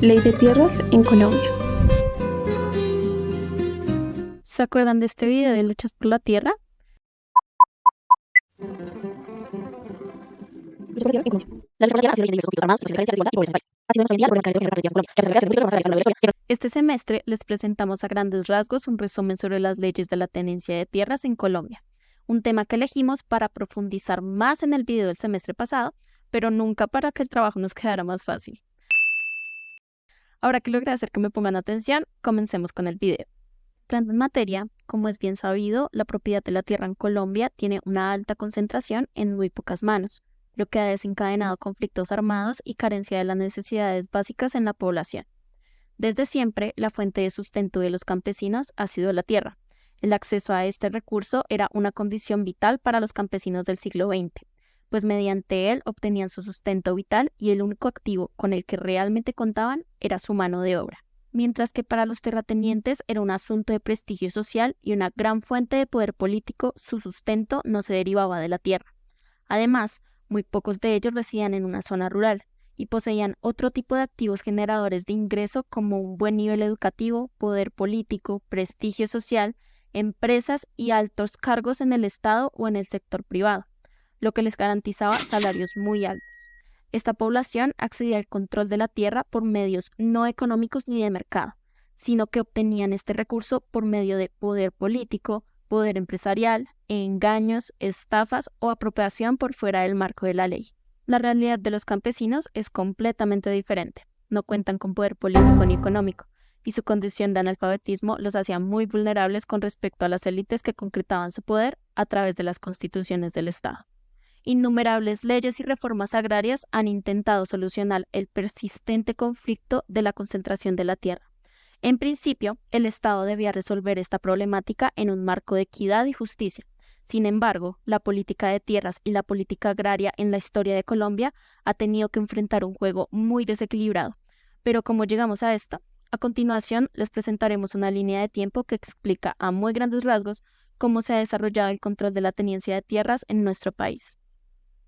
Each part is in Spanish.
Ley de tierras en Colombia. ¿Se acuerdan de este video de luchas por la tierra? Este semestre les presentamos a grandes rasgos un resumen sobre las leyes de la tenencia de tierras en Colombia, un tema que elegimos para profundizar más en el video del semestre pasado, pero nunca para que el trabajo nos quedara más fácil. Ahora que logré hacer que me pongan atención, comencemos con el video. Entrando en materia, como es bien sabido, la propiedad de la tierra en Colombia tiene una alta concentración en muy pocas manos, lo que ha desencadenado conflictos armados y carencia de las necesidades básicas en la población. Desde siempre, la fuente de sustento de los campesinos ha sido la tierra. El acceso a este recurso era una condición vital para los campesinos del siglo XX, pues mediante él obtenían su sustento vital y el único activo con el que realmente contaban era su mano de obra. Mientras que para los terratenientes era un asunto de prestigio social y una gran fuente de poder político, su sustento no se derivaba de la tierra. Además, muy pocos de ellos residían en una zona rural y poseían otro tipo de activos generadores de ingreso como un buen nivel educativo, poder político, prestigio social, empresas y altos cargos en el Estado o en el sector privado, lo que les garantizaba salarios muy altos. Esta población accedía al control de la tierra por medios no económicos ni de mercado, sino que obtenían este recurso por medio de poder político, poder empresarial, engaños, estafas o apropiación por fuera del marco de la ley. La realidad de los campesinos es completamente diferente. No cuentan con poder político ni económico, y su condición de analfabetismo los hacía muy vulnerables con respecto a las élites que concretaban su poder a través de las constituciones del Estado. Innumerables leyes y reformas agrarias han intentado solucionar el persistente conflicto de la concentración de la tierra. En principio, el Estado debía resolver esta problemática en un marco de equidad y justicia. Sin embargo, la política de tierras y la política agraria en la historia de Colombia ha tenido que enfrentar un juego muy desequilibrado. Pero ¿cómo llegamos a esto? A continuación, les presentaremos una línea de tiempo que explica a muy grandes rasgos cómo se ha desarrollado el control de la tenencia de tierras en nuestro país.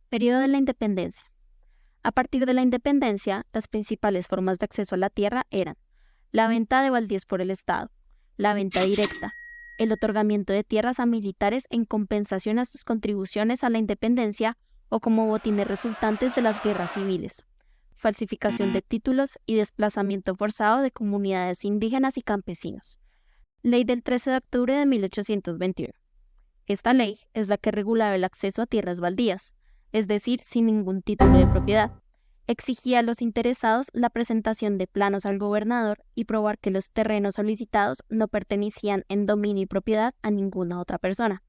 Periodo de la independencia. A partir de la independencia, las principales formas de acceso a la tierra eran la venta de baldíos por el Estado, la venta directa, el otorgamiento de tierras a militares en compensación a sus contribuciones a la independencia o como botines resultantes de las guerras civiles, falsificación de títulos y desplazamiento forzado de comunidades indígenas y campesinos. Ley del 13 de octubre de 1821. Esta ley es la que regulaba el acceso a tierras baldías, es decir, sin ningún título de propiedad. Exigía a los interesados la presentación de planos al gobernador y probar que los terrenos solicitados no pertenecían en dominio y propiedad a ninguna otra persona.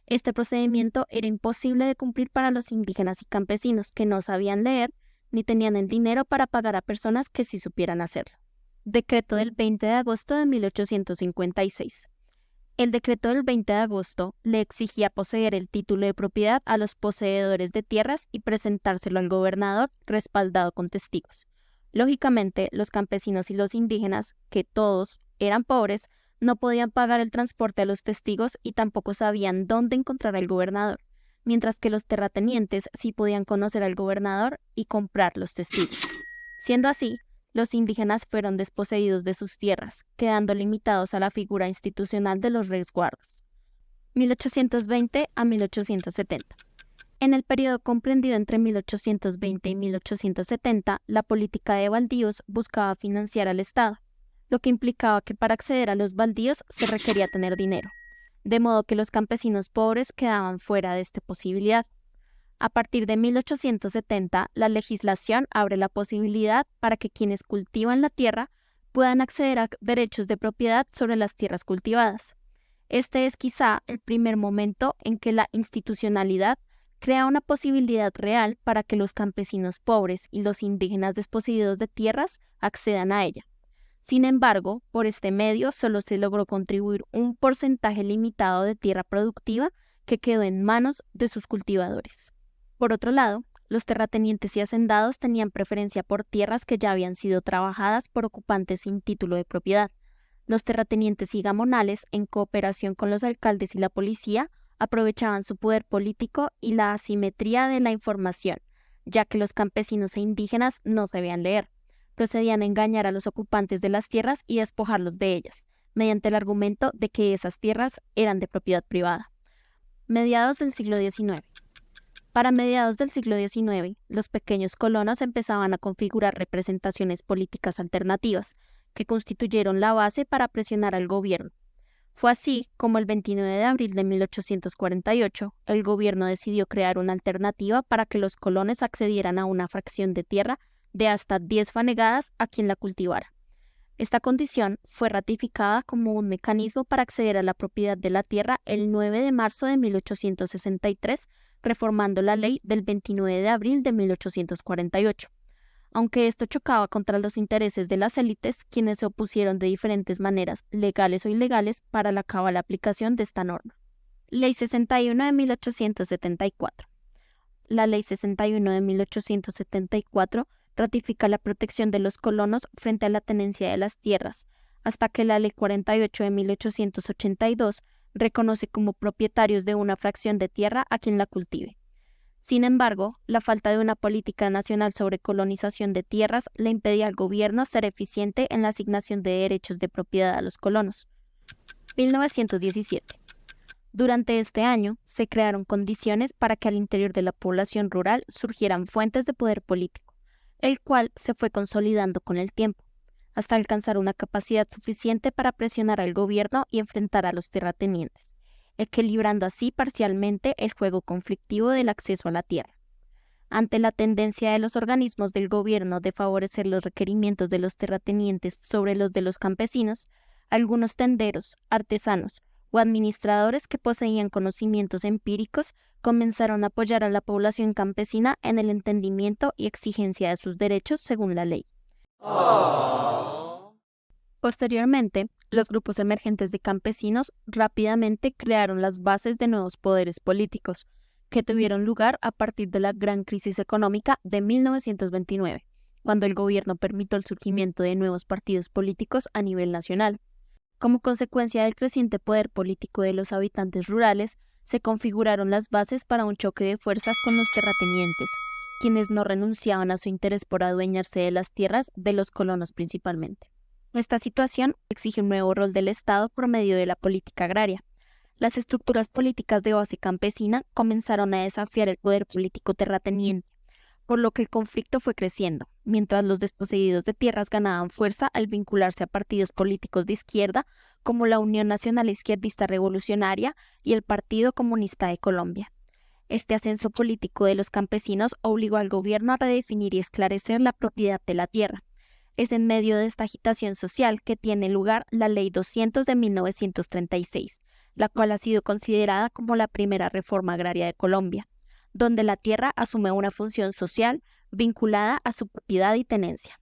Este procedimiento era imposible de cumplir para los indígenas y campesinos que no sabían leer ni tenían el dinero para pagar a personas que sí supieran hacerlo. Decreto del 20 de agosto de 1856. El decreto del 20 de agosto le exigía poseer el título de propiedad a los poseedores de tierras y presentárselo al gobernador respaldado con testigos. Lógicamente, los campesinos y los indígenas, que todos eran pobres, no podían pagar el transporte a los testigos y tampoco sabían dónde encontrar al gobernador, mientras que los terratenientes sí podían conocer al gobernador y comprar los testigos. Siendo así, los indígenas fueron desposeídos de sus tierras, quedando limitados a la figura institucional de los resguardos. 1820 a 1870. En el periodo comprendido entre 1820 y 1870, la política de baldíos buscaba financiar al Estado, lo que implicaba que para acceder a los baldíos se requería tener dinero, de modo que los campesinos pobres quedaban fuera de esta posibilidad. A partir de 1870, la legislación abre la posibilidad para que quienes cultivan la tierra puedan acceder a derechos de propiedad sobre las tierras cultivadas. Este es quizá el primer momento en que la institucionalidad crea una posibilidad real para que los campesinos pobres y los indígenas desposeídos de tierras accedan a ella. Sin embargo, por este medio solo se logró contribuir un porcentaje limitado de tierra productiva que quedó en manos de sus cultivadores. Por otro lado, los terratenientes y hacendados tenían preferencia por tierras que ya habían sido trabajadas por ocupantes sin título de propiedad. Los terratenientes y gamonales, en cooperación con los alcaldes y la policía, aprovechaban su poder político y la asimetría de la información, ya que los campesinos e indígenas no sabían leer. procedían a engañar a los ocupantes de las tierras y despojarlos de ellas, mediante el argumento de que esas tierras eran de propiedad privada. Mediados del siglo XIX. Para mediados del siglo XIX, los pequeños colonos empezaban a configurar representaciones políticas alternativas, que constituyeron la base para presionar al gobierno. Fue así como el 29 de abril de 1848, el gobierno decidió crear una alternativa para que los colonos accedieran a una fracción de tierra de hasta 10 fanegadas a quien la cultivara. Esta condición fue ratificada como un mecanismo para acceder a la propiedad de la tierra el 9 de marzo de 1863, reformando la ley del 29 de abril de 1848. Aunque esto chocaba contra los intereses de las élites, quienes se opusieron de diferentes maneras, legales o ilegales, para la cabal aplicación de esta norma. Ley 61 de 1874. La Ley 61 de 1874 ratifica la protección de los colonos frente a la tenencia de las tierras, hasta que la Ley 48 de 1882 reconoce como propietarios de una fracción de tierra a quien la cultive. Sin embargo, la falta de una política nacional sobre colonización de tierras le impedía al gobierno ser eficiente en la asignación de derechos de propiedad a los colonos. 1917. Durante este año, se crearon condiciones para que al interior de la población rural surgieran fuentes de poder político, el cual se fue consolidando con el tiempo, hasta alcanzar una capacidad suficiente para presionar al gobierno y enfrentar a los terratenientes, equilibrando así parcialmente el juego conflictivo del acceso a la tierra. Ante la tendencia de los organismos del gobierno de favorecer los requerimientos de los terratenientes sobre los de los campesinos, algunos tenderos, artesanos o administradores que poseían conocimientos empíricos comenzaron a apoyar a la población campesina en el entendimiento y exigencia de sus derechos según la ley. Posteriormente, los grupos emergentes de campesinos rápidamente crearon las bases de nuevos poderes políticos, que tuvieron lugar a partir de la gran crisis económica de 1929, cuando el gobierno permitió el surgimiento de nuevos partidos políticos a nivel nacional. Como consecuencia del creciente poder político de los habitantes rurales, se configuraron las bases para un choque de fuerzas con los terratenientes, quienes no renunciaban a su interés por adueñarse de las tierras de los colonos principalmente. Esta situación exige un nuevo rol del Estado por medio de la política agraria. Las estructuras políticas de base campesina comenzaron a desafiar el poder político terrateniente, por lo que el conflicto fue creciendo, mientras los desposeídos de tierras ganaban fuerza al vincularse a partidos políticos de izquierda como la Unión Nacional Izquierdista Revolucionaria y el Partido Comunista de Colombia. Este ascenso político de los campesinos obligó al gobierno a redefinir y esclarecer la propiedad de la tierra. Es en medio de esta agitación social que tiene lugar la Ley 200 de 1936, la cual ha sido considerada como la primera reforma agraria de Colombia, donde la tierra asume una función social vinculada a su propiedad y tenencia.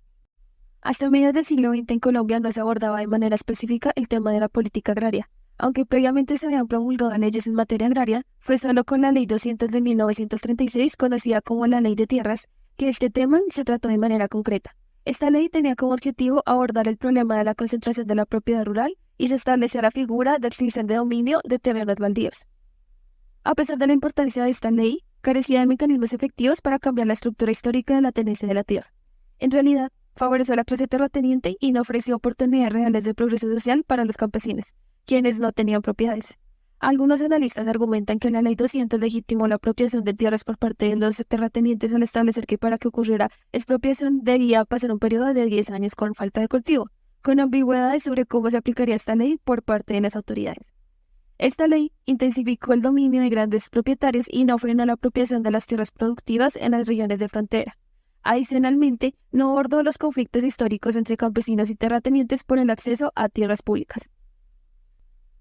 Hasta mediados del siglo XX en Colombia no se abordaba de manera específica el tema de la política agraria. Aunque previamente se habían promulgado leyes en materia agraria, fue solo con la Ley 200 de 1936, conocida como la Ley de Tierras, que este tema se trató de manera concreta. Esta ley tenía como objetivo abordar el problema de la concentración de la propiedad rural y se establecía la figura de extinción de dominio de terrenos baldíos. A pesar de la importancia de esta ley, carecía de mecanismos efectivos para cambiar la estructura histórica de la tenencia de la tierra. En realidad, favoreció a la clase terrateniente y no ofreció oportunidades reales de progreso social para los campesinos, quienes no tenían propiedades. Algunos analistas argumentan que la Ley 200 legitimó la apropiación de tierras por parte de los terratenientes al establecer que para que ocurriera expropiación debía pasar un periodo de 10 años con falta de cultivo, con ambigüedades sobre cómo se aplicaría esta ley por parte de las autoridades. Esta ley intensificó el dominio de grandes propietarios y no frenó la apropiación de las tierras productivas en las regiones de frontera. Adicionalmente, no abordó los conflictos históricos entre campesinos y terratenientes por el acceso a tierras públicas.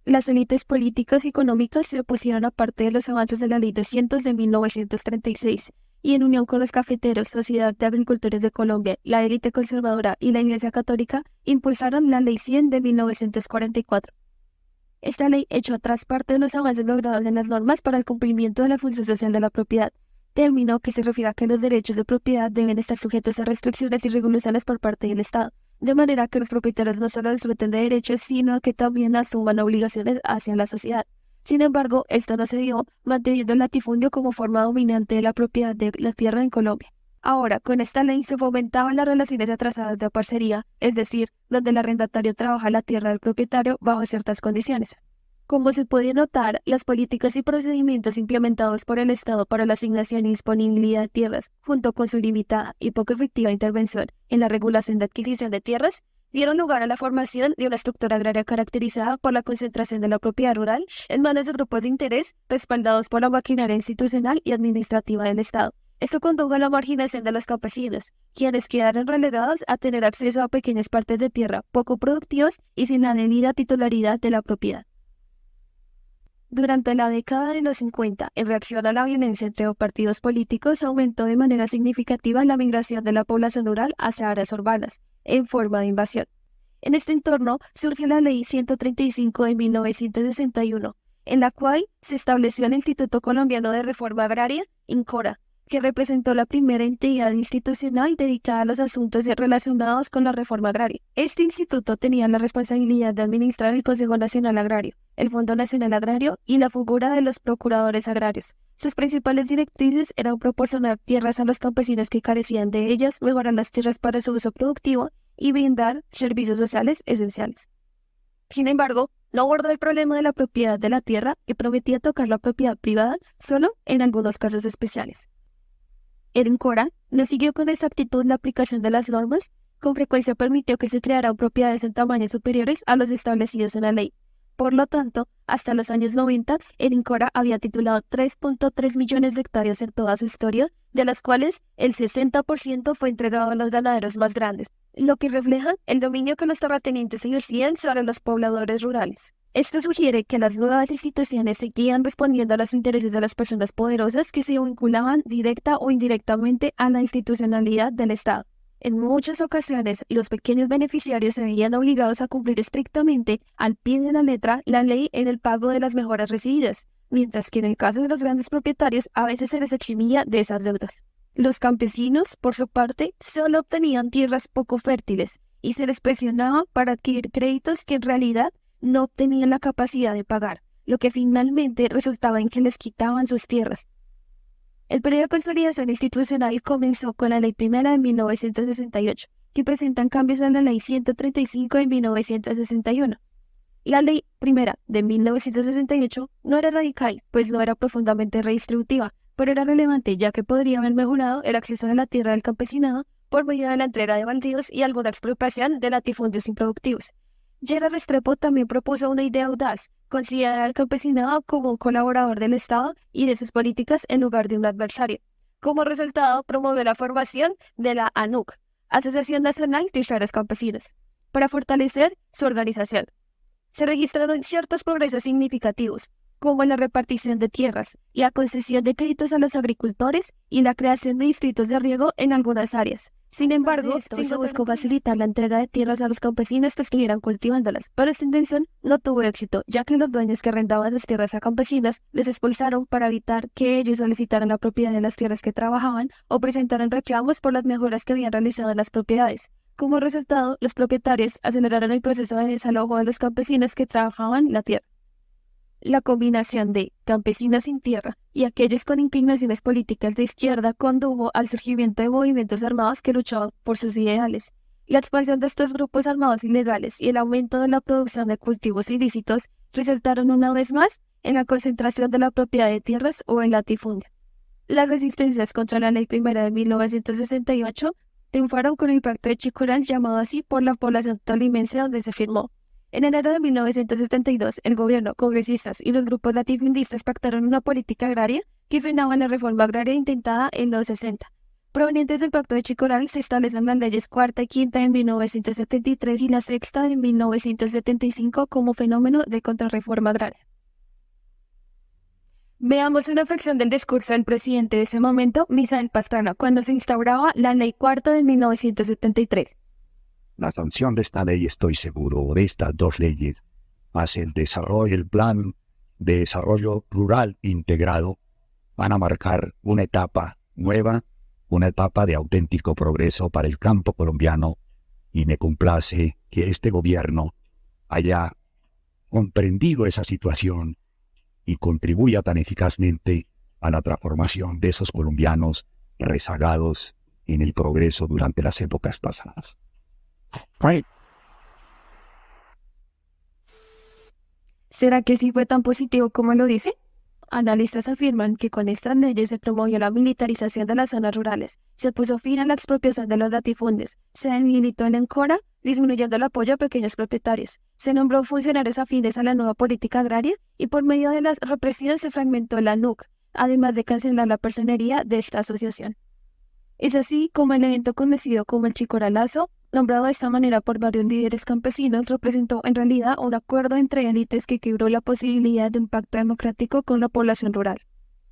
Las élites políticas y económicas se opusieron a parte de los avances de la Ley 200 de 1936 y en unión con los cafeteros, Sociedad de Agricultores de Colombia, la élite conservadora y la Iglesia Católica, impulsaron la Ley 100 de 1944. Esta ley echó atrás parte de los avances logrados en las normas para el cumplimiento de la función social de la propiedad, término que se refiere a que los derechos de propiedad deben estar sujetos a restricciones y regulaciones por parte del Estado, de manera que los propietarios no solo disfruten de derechos, sino que también asuman obligaciones hacia la sociedad. Sin embargo, esto no se dio, manteniendo el latifundio como forma dominante de la propiedad de la tierra en Colombia. Ahora, con esta ley se fomentaban las relaciones atrasadas de parcería, es decir, donde el arrendatario trabaja la tierra del propietario bajo ciertas condiciones. Como se puede notar, las políticas y procedimientos implementados por el Estado para la asignación y disponibilidad de tierras, junto con su limitada y poco efectiva intervención en la regulación de adquisición de tierras, dieron lugar a la formación de una estructura agraria caracterizada por la concentración de la propiedad rural en manos de grupos de interés respaldados por la maquinaria institucional y administrativa del Estado. Esto condujo a la marginación de los campesinos, quienes quedaron relegados a tener acceso a pequeñas partes de tierra poco productivas y sin la debida titularidad de la propiedad. Durante la década de los 50, en reacción a la violencia entre partidos políticos, aumentó de manera significativa la migración de la población rural hacia áreas urbanas, en forma de invasión. En este entorno surge la Ley 135 de 1961, en la cual se estableció el Instituto Colombiano de Reforma Agraria, INCORA, que representó la primera entidad institucional dedicada a los asuntos relacionados con la reforma agraria. Este instituto tenía la responsabilidad de administrar el Consejo Nacional Agrario, el Fondo Nacional Agrario y la figura de los procuradores agrarios. Sus principales directrices eran proporcionar tierras a los campesinos que carecían de ellas, mejorar las tierras para su uso productivo y brindar servicios sociales esenciales. Sin embargo, no abordó el problema de la propiedad de la tierra y prometía tocar la propiedad privada solo en algunos casos especiales. El INCORA no siguió con exactitud la aplicación de las normas, con frecuencia permitió que se crearan propiedades en tamaños superiores a los establecidos en la ley. Por lo tanto, hasta los años 90, el INCORA había titulado 3.3 millones de hectáreas en toda su historia, de las cuales el 60% fue entregado a los ganaderos más grandes, lo que refleja el dominio que los terratenientes ejercían sobre los pobladores rurales. Esto sugiere que las nuevas instituciones seguían respondiendo a los intereses de las personas poderosas que se vinculaban directa o indirectamente a la institucionalidad del Estado. En muchas ocasiones, los pequeños beneficiarios se veían obligados a cumplir estrictamente, al pie de la letra, la ley en el pago de las mejoras recibidas, mientras que en el caso de los grandes propietarios a veces se les eximía de esas deudas. Los campesinos, por su parte, solo obtenían tierras poco fértiles y se les presionaba para adquirir créditos que en realidad no obtenían la capacidad de pagar, lo que finalmente resultaba en que les quitaban sus tierras. El periodo de consolidación institucional comenzó con la Ley Primera de 1968, que presentan cambios a la Ley 135 de 1961. La Ley Primera de 1968 no era radical, pues no era profundamente redistributiva, pero era relevante ya que podría haber mejorado el acceso a la tierra del campesinado por medio de la entrega de baldíos y alguna expropiación de latifundios improductivos. Gerard Restrepo también propuso una idea audaz: considerar al campesinado como un colaborador del Estado y de sus políticas en lugar de un adversario. Como resultado, promovió la formación de la ANUC, Asociación Nacional de Usuarios Campesinos, para fortalecer su organización. Se registraron ciertos progresos significativos, como la repartición de tierras, la concesión de créditos a los agricultores y la creación de distritos de riego en algunas áreas. Sin embargo, se buscó facilitar la entrega de tierras a los campesinos que estuvieran cultivándolas, pero esta intención no tuvo éxito, ya que los dueños que arrendaban las tierras a campesinos les expulsaron para evitar que ellos solicitaran la propiedad de las tierras que trabajaban o presentaran reclamos por las mejoras que habían realizado en las propiedades. Como resultado, los propietarios aceleraron el proceso de desalojo de los campesinos que trabajaban la tierra. La combinación de campesinos sin tierra y aquellos con inclinaciones políticas de izquierda condujo al surgimiento de movimientos armados que luchaban por sus ideales. La expansión de estos grupos armados ilegales y el aumento de la producción de cultivos ilícitos resultaron una vez más en la concentración de la propiedad de tierras o en latifundio. Las resistencias contra la Ley Primera de 1968 triunfaron con el Pacto de Chicoral, llamado así por la población tolimense donde se firmó. En enero de 1972, el gobierno, congresistas y los grupos latifundistas pactaron una política agraria que frenaba la reforma agraria intentada en los 60. Provenientes del Pacto de Chicoral se establecen las leyes cuarta y quinta de 1973 y la sexta de 1975 como fenómeno de contrarreforma agraria. Veamos una fracción del discurso del presidente de ese momento, Misael Pastrana, cuando se instauraba la Ley Cuarta de 1973. La sanción de esta ley, estoy seguro, de estas dos leyes, más el desarrollo, el plan de desarrollo rural integrado, van a marcar una etapa nueva, una etapa de auténtico progreso para el campo colombiano, y me complace que este gobierno haya comprendido esa situación y contribuya tan eficazmente a la transformación de esos colombianos rezagados en el progreso durante las épocas pasadas. ¿Será que sí fue tan positivo como lo dice? Analistas afirman que con estas leyes se promovió la militarización de las zonas rurales, se puso fin a la expropiación de los latifundios, se debilitó el ENCORA, disminuyendo el apoyo a pequeños propietarios, se nombró funcionarios afines a la nueva política agraria y por medio de la represión se fragmentó la NUC, además de cancelar la personería de esta asociación. Es así como el evento conocido como el Chicoralazo, nombrado de esta manera por varios líderes campesinos, representó en realidad un acuerdo entre élites que quebró la posibilidad de un pacto democrático con la población rural.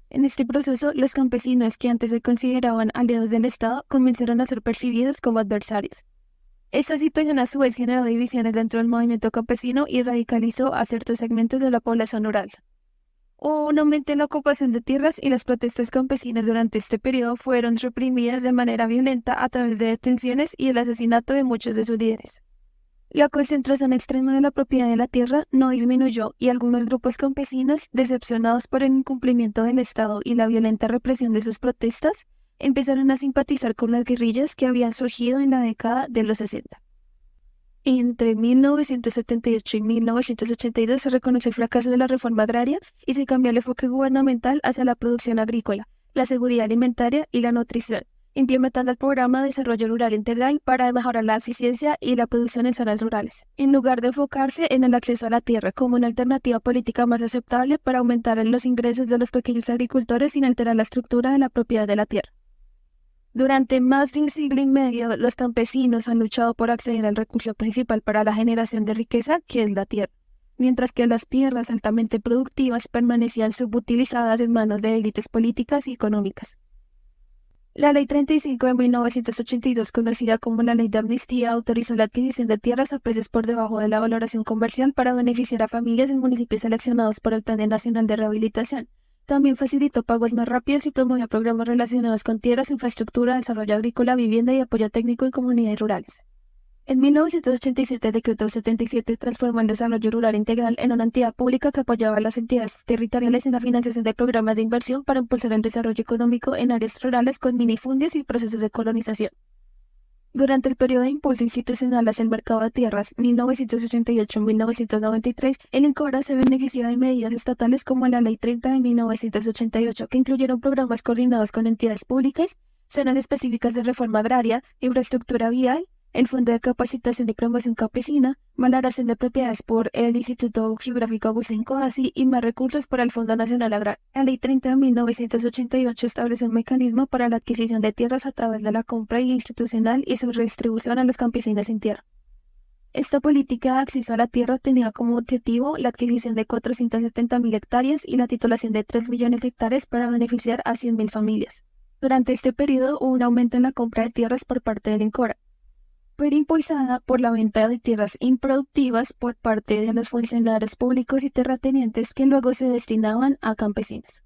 En este proceso, los campesinos que antes se consideraban aliados del Estado comenzaron a ser percibidos como adversarios. Esta situación a su vez generó divisiones dentro del movimiento campesino y radicalizó a ciertos segmentos de la población rural. Hubo un aumento en la ocupación de tierras y las protestas campesinas durante este periodo fueron reprimidas de manera violenta a través de detenciones y el asesinato de muchos de sus líderes. La concentración extrema de la propiedad de la tierra no disminuyó y algunos grupos campesinos, decepcionados por el incumplimiento del Estado y la violenta represión de sus protestas, empezaron a simpatizar con las guerrillas que habían surgido en la década de los 60. Entre 1978 y 1982 se reconoció el fracaso de la reforma agraria y se cambió el enfoque gubernamental hacia la producción agrícola, la seguridad alimentaria y la nutrición, implementando el programa de desarrollo rural integral para mejorar la eficiencia y la producción en zonas rurales, en lugar de enfocarse en el acceso a la tierra como una alternativa política más aceptable para aumentar los ingresos de los pequeños agricultores sin alterar la estructura de la propiedad de la tierra. Durante más de un siglo y medio, los campesinos han luchado por acceder al recurso principal para la generación de riqueza, que es la tierra, mientras que las tierras altamente productivas permanecían subutilizadas en manos de élites políticas y económicas. La Ley 35 de 1982, conocida como la Ley de Amnistía, autorizó la adquisición de tierras a precios por debajo de la valoración comercial para beneficiar a familias en municipios seleccionados por el Plan Nacional de Rehabilitación. También facilitó pagos más rápidos y promovió programas relacionados con tierras, infraestructura, desarrollo agrícola, vivienda y apoyo técnico en comunidades rurales. En 1987, el Decreto 77 transformó el desarrollo rural integral en una entidad pública que apoyaba a las entidades territoriales en la financiación de programas de inversión para impulsar el desarrollo económico en áreas rurales con minifundios y procesos de colonización. Durante el periodo de impulso institucional hacia el mercado de tierras, 1988-1993, el ENCORA se benefició de medidas estatales como la Ley 30 de 1988, que incluyeron programas coordinados con entidades públicas, zonas específicas de reforma agraria, infraestructura vial, el Fondo de Capacitación y Promoción Campesina, valoración de propiedades por el Instituto Geográfico Agustín Codazzi y más recursos para el Fondo Nacional Agrario. La Ley 30 de 1988 establece un mecanismo para la adquisición de tierras a través de la compra institucional y su redistribución a los campesinos sin tierra. Esta política de acceso a la tierra tenía como objetivo la adquisición de 470.000 hectáreas y la titulación de 3 millones de hectáreas para beneficiar a 100.000 familias. Durante este periodo hubo un aumento en la compra de tierras por parte del ENCORA. Fue impulsada por la venta de tierras improductivas por parte de los funcionarios públicos y terratenientes que luego se destinaban a campesinos.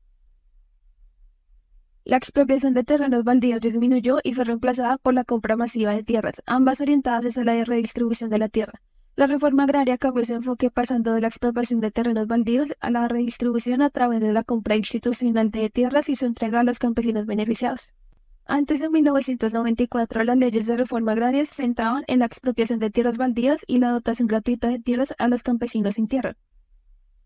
La expropiación de terrenos baldíos disminuyó y fue reemplazada por la compra masiva de tierras, ambas orientadas hacia la redistribución de la tierra. La reforma agraria cambió su enfoque pasando de la expropiación de terrenos baldíos a la redistribución a través de la compra institucional de tierras y su entrega a los campesinos beneficiados. Antes de 1994, las leyes de reforma agraria se centraban en la expropiación de tierras baldías y la dotación gratuita de tierras a los campesinos sin tierra.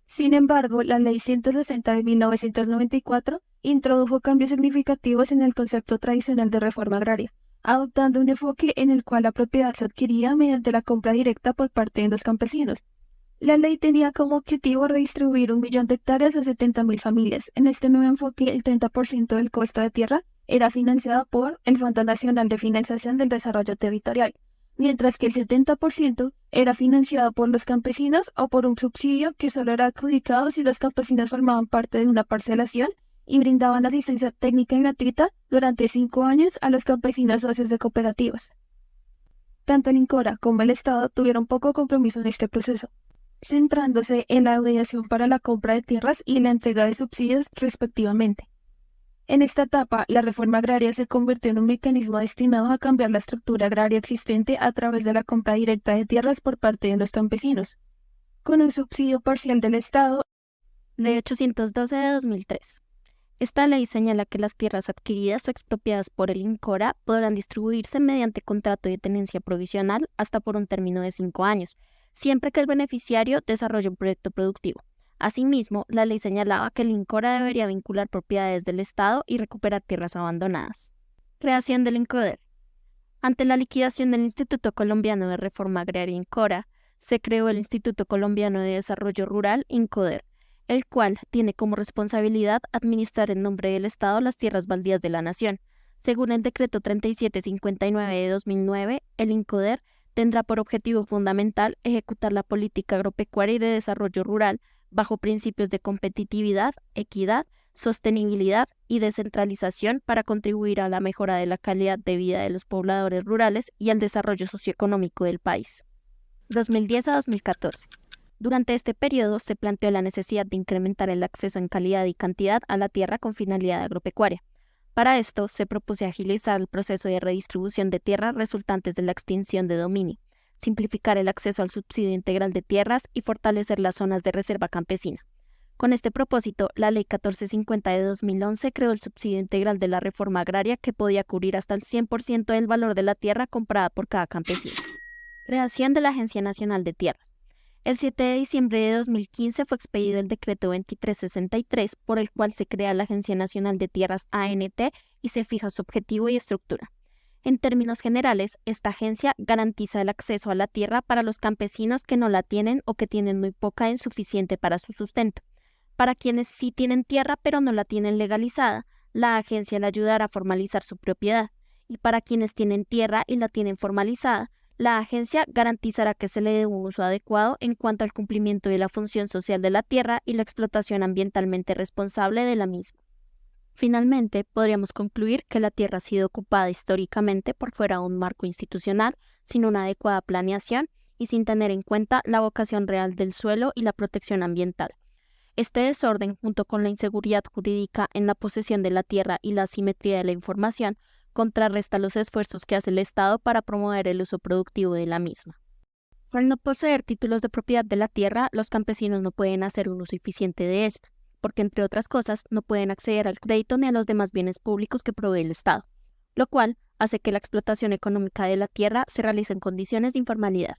Sin embargo, la Ley 160 de 1994 introdujo cambios significativos en el concepto tradicional de reforma agraria, adoptando un enfoque en el cual la propiedad se adquiría mediante la compra directa por parte de los campesinos. La ley tenía como objetivo redistribuir 1 millón de hectáreas a 70.000 familias. En este nuevo enfoque, el 30% del costo de tierra era financiado por el Fondo Nacional de Financiación del Desarrollo Territorial, mientras que el 70% era financiado por los campesinos o por un subsidio que solo era adjudicado si los campesinos formaban parte de una parcelación y brindaban asistencia técnica gratuita durante 5 años a los campesinos socios de cooperativas. Tanto el INCORA como el Estado tuvieron poco compromiso en este proceso, centrándose en la mediación para la compra de tierras y la entrega de subsidios respectivamente. En esta etapa, la reforma agraria se convirtió en un mecanismo destinado a cambiar la estructura agraria existente a través de la compra directa de tierras por parte de los campesinos, con un subsidio parcial del Estado. Ley 812 de 2003. Esta ley señala que las tierras adquiridas o expropiadas por el INCORA podrán distribuirse mediante contrato de tenencia provisional hasta por un término de 5 años, siempre que el beneficiario desarrolle un proyecto productivo. Asimismo, la ley señalaba que el INCORA debería vincular propiedades del Estado y recuperar tierras abandonadas. Creación del INCODER. Ante la liquidación del Instituto Colombiano de Reforma Agraria INCORA, se creó el Instituto Colombiano de Desarrollo Rural INCODER, el cual tiene como responsabilidad administrar en nombre del Estado las tierras baldías de la nación. Según el Decreto 3759 de 2009, el INCODER tendrá por objetivo fundamental ejecutar la política agropecuaria y de desarrollo rural bajo principios de competitividad, equidad, sostenibilidad y descentralización para contribuir a la mejora de la calidad de vida de los pobladores rurales y al desarrollo socioeconómico del país. 2010 a 2014. Durante este periodo se planteó la necesidad de incrementar el acceso en calidad y cantidad a la tierra con finalidad agropecuaria. Para esto, se propuso agilizar el proceso de redistribución de tierras resultantes de la extinción de dominio, simplificar el acceso al subsidio integral de tierras y fortalecer las zonas de reserva campesina. Con este propósito, la Ley 1450 de 2011 creó el subsidio integral de la reforma agraria que podía cubrir hasta el 100% del valor de la tierra comprada por cada campesino. Creación de la Agencia Nacional de Tierras. El 7 de diciembre de 2015 fue expedido el Decreto 2363, por el cual se crea la Agencia Nacional de Tierras ANT y se fija su objetivo y estructura. En términos generales, esta agencia garantiza el acceso a la tierra para los campesinos que no la tienen o que tienen muy poca e insuficiente para su sustento. Para quienes sí tienen tierra pero no la tienen legalizada, la agencia le ayudará a formalizar su propiedad. Y para quienes tienen tierra y la tienen formalizada, la agencia garantizará que se le dé un uso adecuado en cuanto al cumplimiento de la función social de la tierra y la explotación ambientalmente responsable de la misma. Finalmente, podríamos concluir que la tierra ha sido ocupada históricamente por fuera de un marco institucional, sin una adecuada planeación y sin tener en cuenta la vocación real del suelo y la protección ambiental. Este desorden, junto con la inseguridad jurídica en la posesión de la tierra y la asimetría de la información, contrarresta los esfuerzos que hace el Estado para promover el uso productivo de la misma. Al no poseer títulos de propiedad de la tierra, los campesinos no pueden hacer un uso eficiente de esta, porque entre otras cosas no pueden acceder al crédito ni a los demás bienes públicos que provee el Estado, lo cual hace que la explotación económica de la tierra se realice en condiciones de informalidad.